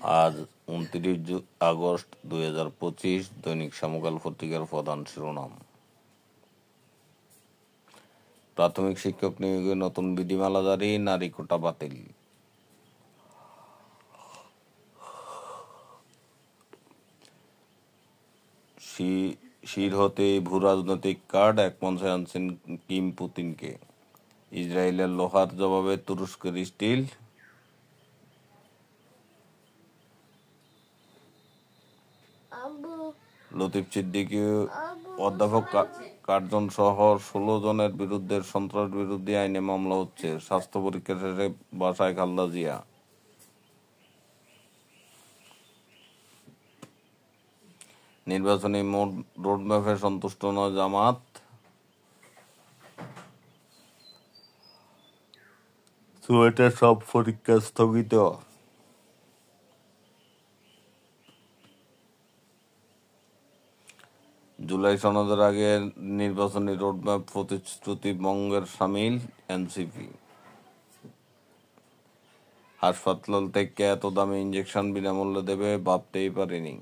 আজ 29 আগস্ট 2025। দৈনিক সমকাল পত্রিকার প্রধান শিরোনাম: প্রাথমিক শিক্ষক নিয়োগে নতুন বিধিমালা জারি, নারী কোটা বাতিল। শির হতে ভূ রাজনৈতিক কার্ড, এক মঞ্চে আনছেন কিম পুতিনকে। ইসরায়েলের লোহার জবাবে তুরস্কের স্টিল। লতিফ সিদ্দিকী অধ্যাপক কার্জন সহ 16 জনের বিরুদ্ধে সন্ত্রাস বিরোধী আইনে মামলা হচ্ছে। স্বাস্থ্য পরীক্ষা শেষে বাসায় খালেদা জিয়া। নির্বাচনী রোডম্যাপে সন্তুষ্ট নয় জামাত। চুয়েটের সব পরীক্ষা স্থগিত। জুলাই সনদের আগে নির্বাচনী রোডম্যাপ প্রতিশ্রুতি ভঙ্গের শামিল এনসিপি। হাসপাতাল থেকে এত দামি ইনজেকশন বিনামূল্যে দেবে ভাবতেই পারিনি।